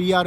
PR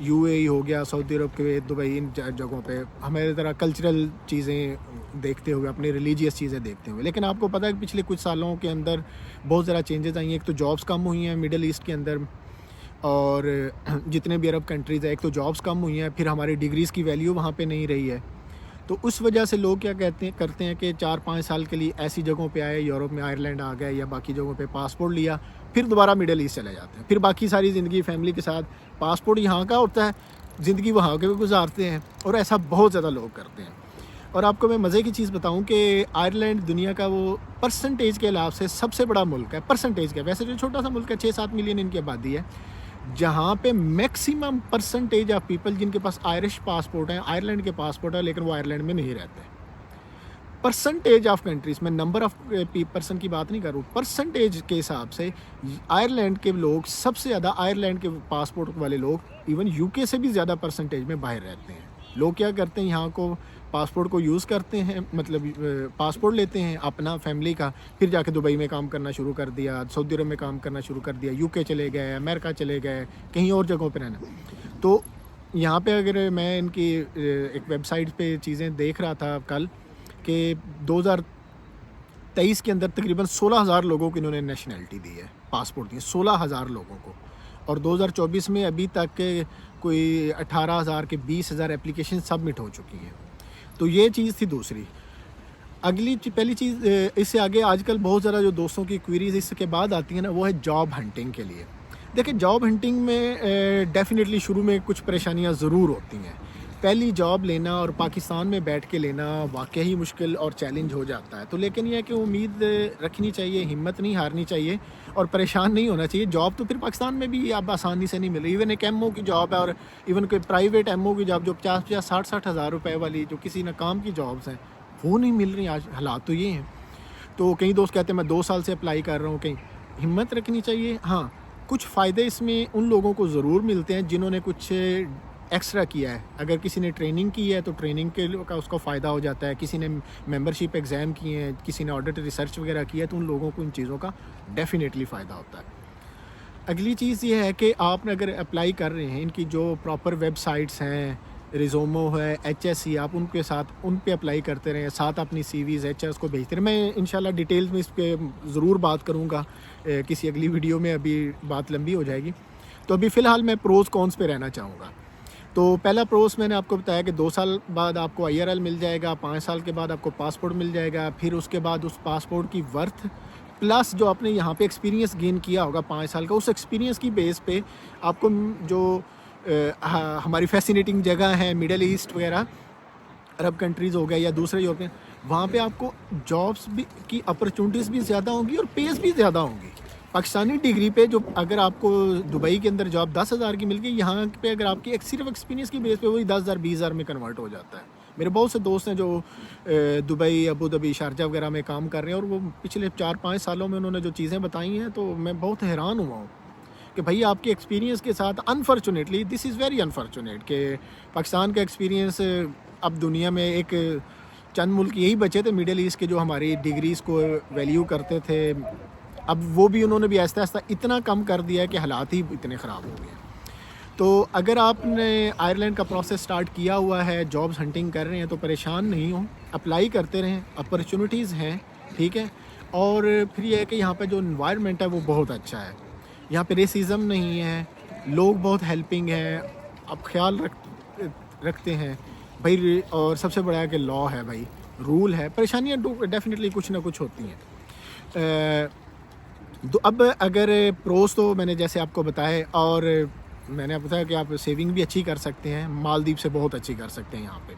UAE ہو گیا, سعودی عرب, Kuwait, Dubai, ان جگہوں پہ ہمارے طرح کلچرل چیزیں دیکھتے ہوئے, اپنی ریلیجیس چیزیں دیکھتے ہوئے. لیکن آپ کو پتہ ہے کہ پچھلے کچھ سالوں کے اندر بہت ذرا چینجز آئی ہیں. ایک تو جابس کم ہوئی ہیں مڈل ایسٹ کے اندر, اور جتنے بھی عرب کنٹریز ہیں, ایک تو جابس کم ہوئی ہیں, پھر ہماری ڈگریز کی ویلیو وہاں پہ نہیں رہی ہے. تو اس وجہ سے لوگ کیا کرتے ہیں کہ 4-5 سال کے لیے ایسی جگہوں پہ آئے, یورپ میں آئرلینڈ آ گئے یا باقی جگہوں پہ پاسپورٹ لیا, پھر دوبارہ مڈل ایسٹ چلے جاتے ہیں. پھر باقی ساری زندگی فیملی کے ساتھ, پاسپورٹ یہاں کا ہوتا ہے, زندگی وہاں کے گزارتے ہیں, اور ایسا بہت زیادہ لوگ کرتے ہیں. اور آپ کو میں مزے کی چیز بتاؤں کہ آئرلینڈ دنیا کا وہ پرسنٹیج کے حساب سے سب سے بڑا ملک ہے. پرسنٹیج کا, ویسے جو چھوٹا سا ملک ہے, 6-7 ملین ان کی آبادی ہے, جہاں پہ میکسیمم پرسنٹیج آف پیپل جن کے پاس آئرش پاسپورٹ ہیں, آئرلینڈ کے پاسپورٹ ہے, لیکن وہ آئرلینڈ میں نہیں رہتے. پرسنٹیج آف کنٹریز, میں نمبر آف پرسن کی بات نہیں کر رہا ہوں, پرسنٹیج کے حساب سے آئرلینڈ کے لوگ سب سے زیادہ, آئرلینڈ کے پاسپورٹ والے لوگ ایون UK سے بھی زیادہ پرسنٹیج میں باہر رہتے ہیں. لوگ کیا کرتے ہیں, یہاں کو پاسپورٹ کو یوز کرتے ہیں, مطلب پاسپورٹ لیتے ہیں اپنا فیملی کا, پھر جا کے دبئی میں کام کرنا شروع کر دیا, سعودی عرب میں کام کرنا شروع کر دیا, UK چلے گئے, امریکہ چلے گئے, کہیں اور جگہوں پہ رہنا. تو یہاں پہ اگر میں ان کی ایک ویب سائٹ پہ چیزیں دیکھ رہا تھا کل, کہ 2023 کے اندر تقریباً 16,000 لوگوں کو انہوں نے نیشنلٹی دی ہے, پاسپورٹ دی ہے 16,000 لوگوں کو, اور 2024 میں ابھی تک کوئی 18,000 کے 20,000 اپلیکیشن سبمٹ ہو چکی ہیں. تو یہ چیز تھی دوسری. پہلی چیز اس سے آگے آج کل بہت زیادہ جو دوستوں کی کوئریز اس کے بعد آتی ہیں نا, وہ ہے جاب ہنٹنگ کے لیے. دیکھیں, جاب ہنٹنگ میں ڈیفینیٹلی شروع میں کچھ پریشانیاں ضرور ہوتی ہیں. پہلی جاب لینا اور پاکستان میں بیٹھ کے لینا واقعی مشکل اور چیلنج ہو جاتا ہے. تو لیکن یہ ہے کہ امید رکھنی چاہیے, ہمت نہیں ہارنی چاہیے, اور پریشان نہیں ہونا چاہیے. جاب تو پھر پاکستان میں بھی اب آسانی سے نہیں مل رہی. ایون ایک MO کی جاب ہے, اور ایون کوئی پرائیویٹ MO کی جاب جو 50-60 ہزار روپے والی, جو کسی نہ کام کی جابس ہیں, وہ نہیں مل رہی. آج حالات تو یہ ہیں. تو کئی دوست کہتے ہیں میں 2 سال سے اپلائی کر رہا ہوں. کہیں ہمت رکھنی چاہیے. ہاں, کچھ فائدے اس میں ان لوگوں کو ضرور ملتے ہیں جنہوں نے کچھ ایکسٹرا کیا ہے. اگر کسی نے ٹریننگ کی ہے تو ٹریننگ کے کا اس کو فائدہ ہو جاتا ہے. کسی نے ممبرشپ ایگزام کیے ہیں, کسی نے آڈٹ ریسرچ وغیرہ کیا ہے, تو ان لوگوں کو ان چیزوں کا ڈیفینیٹلی فائدہ ہوتا ہے. اگلی چیز یہ ہے کہ آپ نے اگر اپلائی کر رہے ہیں, ان کی جو پراپر ویب سائٹس ہیں, ریزومو ہے, HSC, آپ ان کے ساتھ ان پہ اپلائی کرتے رہیں, ساتھ اپنی CVs HRs کو بھیجتے رہیں. میں انشاءاللہ ڈیٹیلز میں اس پہ ضرور بات کروں گا کسی اگلی ویڈیو میں, ابھی بات لمبی ہو جائے گی. تو ابھی فی الحال میں پروز کونس پہ رہنا چاہوں گا. تو پہلا پروس میں نے آپ کو بتایا کہ 2 سال بعد آپ کو IRL مل جائے گا, 5 سال کے بعد آپ کو پاسپورٹ مل جائے گا. پھر اس کے بعد اس پاسپورٹ کی ورتھ پلس جو آپ نے یہاں پہ ایکسپیرینس گین کیا ہوگا 5 سال کا, اس ایکسپیرینس کی بیس پہ آپ کو جو ہماری فیسینیٹنگ جگہ ہے مڈل ایسٹ وغیرہ, عرب کنٹریز ہو گئے یا دوسرے یورپین, وہاں پہ آپ کو جابس بھی کی اپرچونیٹیز بھی زیادہ ہوں گی اور پیز بھی زیادہ ہوں گی. پاکستانی ڈگری پہ جو اگر آپ کو دبئی کے اندر جاب 10,000 کی مل گئی, یہاں پہ اگر آپ کی صرف ایکسپیرینس کی بیس پہ وہی 10,000 20,000 میں کنورٹ ہو جاتا ہے. میرے بہت سے دوست ہیں جو دبئی, ابو ظبی, شارجہ وغیرہ میں کام کر رہے ہیں, اور وہ پچھلے 4-5 سالوں میں انہوں نے جو چیزیں بتائی ہیں تو میں بہت حیران ہوا ہوں کہ بھائی آپ کے ایکسپیرینس کے ساتھ unfortunately this is very unfortunate کہ پاکستان کا ایکسپیرینس اب دنیا میں ایک چند ملک یہی بچے تھے مڈل ایسٹ کے جو ہماری ڈگریز کو ویلیو کرتے تھے. اب وہ بھی انہوں نے بھی آہستہ آہستہ اتنا کم کر دیا ہے کہ حالات ہی اتنے خراب ہو گئے. تو اگر آپ نے آئرلینڈ کا پروسیس سٹارٹ کیا ہوا ہے, جابس ہنٹنگ کر رہے ہیں, تو پریشان نہیں ہوں, اپلائی کرتے رہیں, اپرچونیٹیز ہیں, ٹھیک ہے. اور پھر یہ ہے کہ یہاں پہ جو انوائرمنٹ ہے وہ بہت اچھا ہے. یہاں پہ ریسزم نہیں ہے, لوگ بہت ہیلپنگ ہیں, اب خیال رکھتے ہیں بھائی. اور سب سے بڑا ہے کہ لا ہے بھائی, رول ہے. پریشانیاں ڈیفینیٹلی کچھ نہ کچھ ہوتی ہیں. اب اگر پروز تو میں نے جیسے آپ کو بتایا, اور میں نے بتایا کہ آپ سیونگ بھی اچھی کر سکتے ہیں, مالدیپ سے بہت اچھی کر سکتے ہیں. یہاں پہ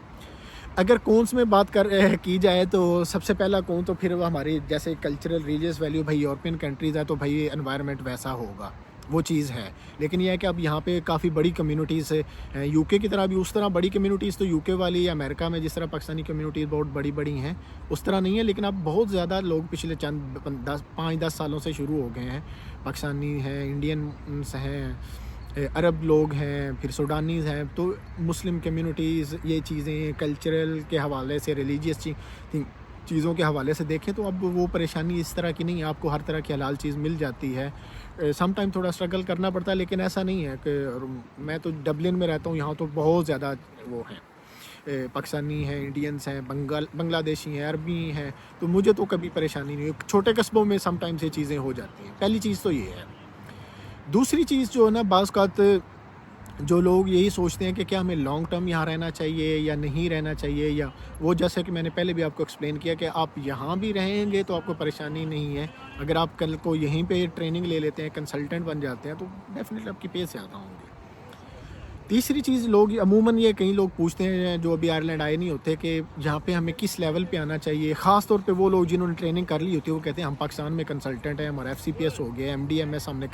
اگر کونس میں بات کی جائے تو سب سے پہلا کون تو پھر وہ ہماری جیسے کلچرل ریلیجیس ویلیو, بھائی یورپین کنٹریز ہے تو بھائی انوائرمنٹ ویسا ہوگا, وہ چیز ہے. لیکن یہ ہے کہ اب یہاں پہ کافی بڑی کمیونٹیز ہے, UK کی طرح بھی اس طرح بڑی کمیونٹیز تو UK والی, امریکہ میں جس طرح پاکستانی کمیونٹیز بہت بڑی بڑی ہیں اس طرح نہیں ہے. لیکن اب بہت زیادہ لوگ پچھلے چند 5-10 سالوں سے شروع ہو گئے ہیں. پاکستانی ہیں, انڈینس ہیں, عرب لوگ ہیں, پھر سوڈانیز ہیں. تو مسلم کمیونٹیز, یہ چیزیں کلچرل کے حوالے سے, ریلیجیس چیزوں کے حوالے سے دیکھیں تو اب وہ پریشانی اس طرح کی نہیں ہے، آپ کو ہر طرح کی حلال چیز مل جاتی ہے. سم ٹائم تھوڑا اسٹرگل کرنا پڑتا ہے، لیکن ایسا نہیں ہے کہ میں تو ڈبلن میں رہتا ہوں، یہاں تو بہت زیادہ وہ ہیں، پاکستانی ہیں، انڈینس ہیں، بنگلہ دیشی ہیں، عربی ہیں، تو مجھے تو کبھی پریشانی نہیں ہوئی. چھوٹے قصبوں میں سم ٹائم سے چیزیں ہو جاتی ہیں. پہلی چیز تو یہ ہے. دوسری چیز جو ہے نا، بعض اوقات جو لوگ یہی سوچتے ہیں کہ کیا ہمیں لانگ ٹرم یہاں رہنا چاہیے یا نہیں رہنا چاہیے، یا وہ جیسے کہ میں نے پہلے بھی آپ کو ایکسپلین کیا کہ آپ یہاں بھی رہیں گے تو آپ کو پریشانی نہیں ہے. اگر آپ کل کو یہیں پہ ٹریننگ لے لیتے ہیں، کنسلٹنٹ بن جاتے ہیں، تو ڈیفینیٹلی آپ کی پے زیادہ ہوں گے. تیسری چیز لوگ عموماً یہ کئی لوگ پوچھتے ہیں جو ابھی آئرلینڈ آئے نہیں ہوتے کہ یہاں پہ ہمیں کس لیول پہ آنا چاہیے. خاص طور پہ وہ لوگ جنہوں نے ٹریننگ کر لی ہوتی ہے، وہ کہتے ہیں ہم پاکستان میں کنسلٹنٹ ہیں، ہمارا FCPS ہو گیا، MD MS ہم نے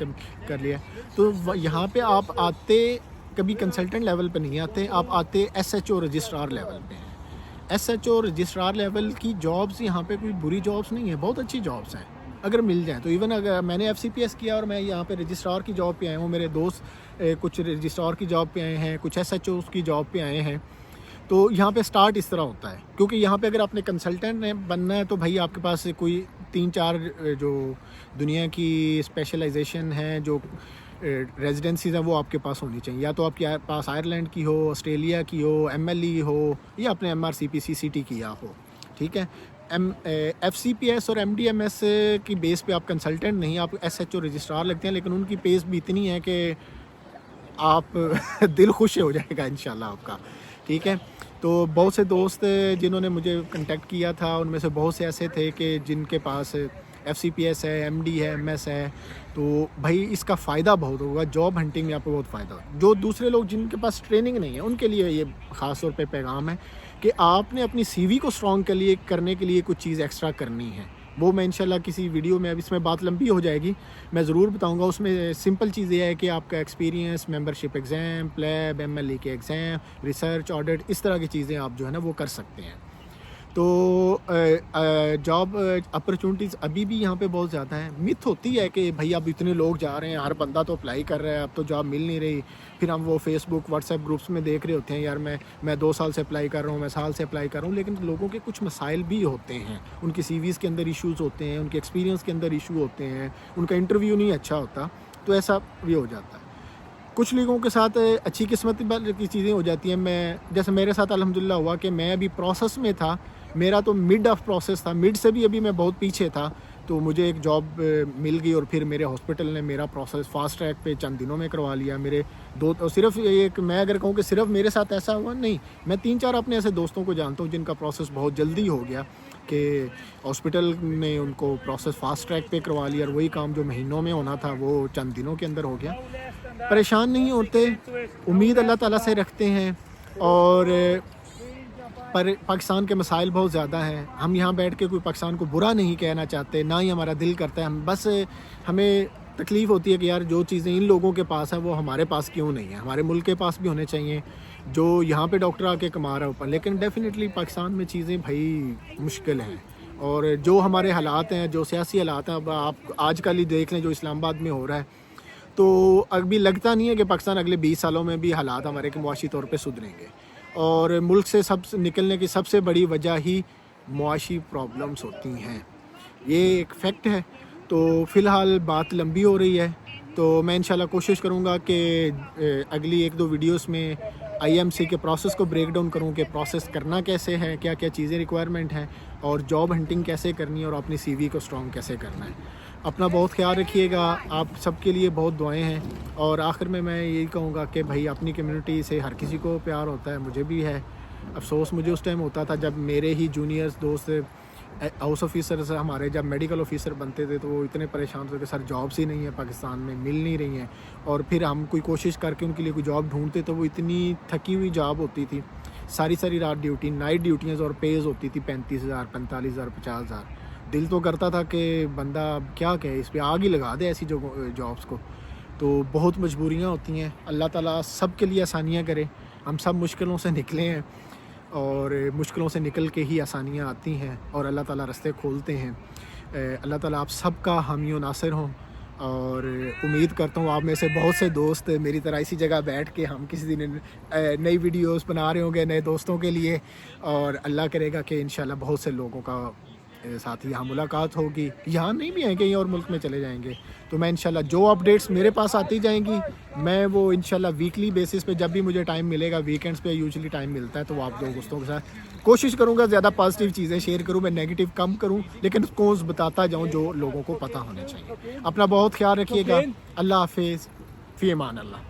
کر لیا. تو یہاں پہ آپ آتے کبھی کنسلٹنٹ لیول پہ نہیں آتے، آپ آتے SHO رجسٹرار لیول پہ ہیں. SHO رجسٹرار لیول کی جابس یہاں پہ کوئی بری جابس نہیں ہیں، بہت اچھی جابس ہیں اگر مل جائیں تو. ایون اگر میں نے FCPS کیا اور میں یہاں پہ رجسٹرار کی جاب پہ آیا ہوں، میرے دوست کچھ رجسٹرار کی جاب پہ آئے ہیں، کچھ SHOs کی جاب پہ آئے ہیں. تو یہاں پہ سٹارٹ اس طرح ہوتا ہے، کیونکہ یہاں پہ اگر آپ نے کنسلٹنٹ بننا ہے تو بھائی آپ کے پاس کوئی 3-4 جو دنیا کی اسپیشلائزیشن ہے، جو ریزیڈنسیز ہیں، وہ آپ کے پاس ہونی چاہیے. یا تو آپ کے پاس آئرلینڈ کی ہو، آسٹریلیا کی ہو، MLE ہو، یا اپنے MRCP CCT کیا ہو. ٹھیک ہے. FCPS اور MDMS کی بیس پہ آپ کنسلٹنٹ نہیں، آپ SHO رجسٹرار لگتے ہیں، لیکن ان کی پیس بھی اتنی ہے کہ آپ دل خوش ہو جائے گا انشاءاللہ آپ کا. ٹھیک ہے. تو بہت سے دوست جنہوں نے مجھے کنٹیکٹ کیا تھا، ان میں سے بہت سے ایسے تھے کہ جن کے پاس FCPS ہے، MD ہے، MS ہے. تو بھائی اس کا فائدہ بہت ہوگا، جاب ہنٹنگ میں آپ کو بہت فائدہ ہوگا. جو دوسرے لوگ جن کے پاس ٹریننگ نہیں ہے، ان کے لیے یہ خاص طور پہ پیغام ہے کہ آپ نے اپنی CV کو اسٹرانگ کرنے کے لیے کچھ چیز ایکسٹرا کرنی ہے. وہ میں انشاءاللہ کسی ویڈیو میں، اب اس میں بات لمبی ہو جائے گی، میں ضرور بتاؤں گا. اس میں سمپل چیز یہ ہے کہ آپ کا ایکسپیرینس، ممبرشپ ایگزام، پلیب، MLE کے ایگزام، ریسرچ آڈٹ، اس طرح کی چیزیں آپ جو ہے نا وہ کر سکتے ہیں. تو جاب اپرچونٹیز ابھی بھی یہاں پہ بہت زیادہ ہیں. متھ ہوتی ہے کہ بھائی اب اتنے لوگ جا رہے ہیں، ہر بندہ تو اپلائی کر رہا ہے، اب تو جاب مل نہیں رہی. پھر ہم وہ فیس بک، واٹس ایپ گروپس میں دیکھ رہے ہوتے ہیں، یار میں 2 سال سے اپلائی کر رہا ہوں، میں سال سے اپلائی کر رہا ہوں. لیکن لوگوں کے کچھ مسائل بھی ہوتے ہیں، ان کی CVs کے اندر ایشوز ہوتے ہیں، ان کے ایکسپیرینس کے اندر ایشو ہوتے ہیں، ان کا انٹرویو نہیں اچھا ہوتا، تو ایسا بھی ہو جاتا ہے. کچھ لوگوں کے ساتھ اچھی قسمت کی چیزیں ہو جاتی ہیں. جیسے میرے ساتھ الحمدللہ ہوا کہ میں ابھی پروسیس میں تھا، میرا تو مڈ آف پروسیس تھا، مڈ سے بھی ابھی میں بہت پیچھے تھا. تو مجھے ایک جاب مل گئی اور پھر میرے ہاسپٹل نے میرا پروسیس فاسٹ ٹریک پہ چند دنوں میں کروا لیا. میرے صرف ایک، میں اگر کہوں کہ صرف میرے ساتھ ایسا ہوا نہیں، میں 3-4 اپنے ایسے دوستوں کو جانتا ہوں جن کا پروسیس بہت جلدی ہو گیا کہ ہاسپٹل نے ان کو پروسیس فاسٹ ٹریک پہ کروا لیا، اور وہی کام جو مہینوں میں ہونا تھا وہ چند دنوں کے اندر ہو گیا. پریشان نہیں ہوتے، امید اللہ تعالیٰ سے رکھتے ہیں. اور پاکستان کے مسائل بہت زیادہ ہیں. ہم یہاں بیٹھ کے کوئی پاکستان کو برا نہیں کہنا چاہتے، نہ ہی ہمارا دل کرتا ہے. ہم بس ہمیں تکلیف ہوتی ہے کہ یار جو چیزیں ان لوگوں کے پاس ہیں وہ ہمارے پاس کیوں نہیں ہیں. ہمارے ملک کے پاس بھی ہونے چاہیے، جو یہاں پہ ڈاکٹر آ کے کما رہا ہے اوپر. لیکن ڈیفینیٹلی پاکستان میں چیزیں بھائی مشکل ہیں، اور جو ہمارے حالات ہیں، جو سیاسی حالات ہیں، اب آپ آج کل ہی دیکھ لیں جو اسلام آباد میں ہو رہا ہے. تو ابھی لگتا نہیں ہے کہ پاکستان اگلے 20 سالوں میں بھی حالات ہمارے کے معاشی طور پہ سدھریں گے. اور ملک سے نکلنے کی سب سے بڑی وجہ ہی معاشی پرابلمس ہوتی ہیں، یہ ایک فیکٹ ہے. تو فی الحال بات لمبی ہو رہی ہے، تو میں انشاءاللہ کوشش کروں گا کہ اگلی 1-2 ویڈیوز میں IMC کے پروسیس کو بریک ڈاؤن کروں کہ پروسیس کرنا کیسے ہے، کیا کیا چیزیں ریکوائرمنٹ ہیں، اور جاب ہنٹنگ کیسے کرنی ہے، اور اپنی CV کو اسٹرانگ کیسے کرنا ہے. اپنا بہت خیال رکھیے گا. آپ سب کے لیے بہت دعائیں ہیں. اور آخر میں یہی کہوں گا کہ بھائی اپنی کمیونٹی سے ہر کسی کو پیار ہوتا ہے، مجھے بھی ہے. افسوس مجھے اس ٹائم ہوتا تھا جب میرے ہی جونیئرز دوست ہاؤس آفیسرز ہمارے جب میڈیکل آفیسر بنتے تھے تو وہ اتنے پریشان ہوتے کہ سر جابس ہی نہیں ہے پاکستان میں، مل نہیں رہی ہیں. اور پھر ہم کوئی کوشش کر کے ان کے لیے کوئی جاب ڈھونڈتے تو وہ اتنی تھکی ہوئی جاب ہوتی تھی، ساری رات ڈیوٹی، نائٹ ڈیوٹیاں، اور پیز ہوتی تھی 35,000 45,000 50,000. دل تو کرتا تھا کہ بندہ اب کیا کہے، اس پہ آگ ہی لگا دے ایسی جابس کو. تو بہت مجبوریاں ہوتی ہیں. اللہ تعالیٰ سب کے لیے آسانیاں کرے. ہم سب مشکلوں سے نکلے ہیں، اور مشکلوں سے نکل کے ہی آسانیاں آتی ہیں، اور اللہ تعالیٰ راستے کھولتے ہیں. اللہ تعالیٰ آپ سب کا حامی و ناصر ہوں. اور امید کرتا ہوں آپ میں سے بہت سے دوست میری طرح اسی جگہ بیٹھ کے ہم کسی دن نئی ویڈیوز بنا رہے ہوں گے نئے دوستوں کے لیے، اور اللہ کرے گا کہ انشاءاللہ بہت سے لوگوں کا ساتھ یہاں ملاقات ہوگی، یہاں نہیں بھی ہیں کہیں اور ملک میں چلے جائیں گے، تو میں انشاءاللہ جو اپڈیٹس میرے پاس آتی جائیں گی میں وہ انشاءاللہ ویکلی بیسس پہ جب بھی مجھے ٹائم ملے گا، ویکینڈز پہ یوزلی ٹائم ملتا ہے، تو وہ آپ دوستوں کے ساتھ کوشش کروں گا زیادہ پازیٹیو چیزیں شیئر کروں، میں نیگیٹو کم کروں، لیکن کوز بتاتا جاؤں جو لوگوں کو پتہ ہونے چاہیے۔ اپنا بہت خیال رکھیے گا، اللہ حافظ، فی امان اللہ۔